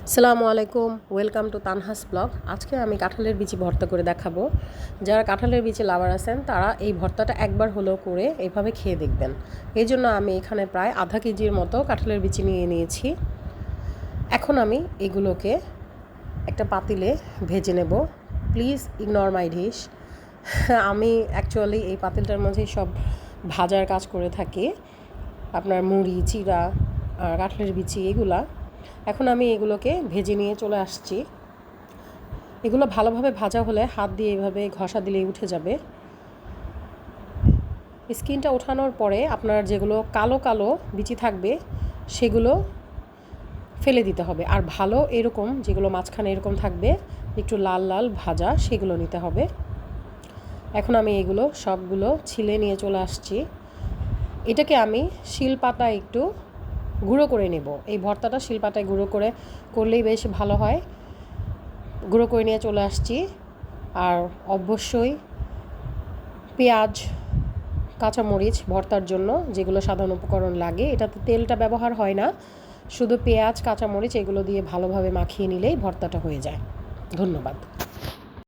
আসসালামু আলাইকুম, welcome to Tanhas blog. আজকে আমি কাঁঠালের বিচি ভর্তা করে দেখাবো। যারা কাঁঠালের বিচি লাভার আছেন তারা এই ভর্তাটা একবার হলেও করে এইভাবে খেয়ে দেখবেন। এই জন্য আমি এখানে প্রায় আধা কেজির মতো কাঁঠালের বিচি নিয়ে নিয়েছি। এখন আমি এগুলোকে একটা পাতিলে ভেজে নেব। Please ignore my dish. আমি অ্যাকচুয়ালি এই পাতিলটার মধ্যেই সব ভাজার কাজ করে থাকি, আপনার মুড়ি, চিড়া আর কাঁঠালের বিচি এগুলা। এখন আমি এগুলোকে ভেজে নিয়ে চলে আসছি। এগুলো ভালোভাবে ভাজা হলে হাত দিয়ে এভাবে ঘষা দিলেই উঠে যাবে। স্কিনটা ওঠানোর পরে আপনার যেগুলো কালো কালো বিচি থাকবে সেগুলো ফেলে দিতে হবে, আর ভালো এরকম যেগুলো মাঝখানে এরকম থাকবে একটু লাল লাল ভাজা সেগুলো নিতে হবে। এখন আমি এগুলো সবগুলো ছিলে নিয়ে চলে আসছি। এটাকে আমি শিলপাতায় একটু গুঁড়ো করে নেব। এই ভর্তাটা শিলপাতায় গুঁড়ো করলেই বেশ ভালো হয়। গুঁড়ো করে নিয়ে চলে আসছি। আর অবশ্যই পেঁয়াজ, কাঁচামরিচ ভর্তার জন্য যেগুলো সাধারণ উপকরণ লাগে, এটাতে তেলটা ব্যবহার হয় না, শুধু পেঁয়াজ, কাঁচামরিচ এগুলো দিয়ে ভালোভাবে মাখিয়ে নিলেই ভর্তাটা হয়ে যায়। ধন্যবাদ।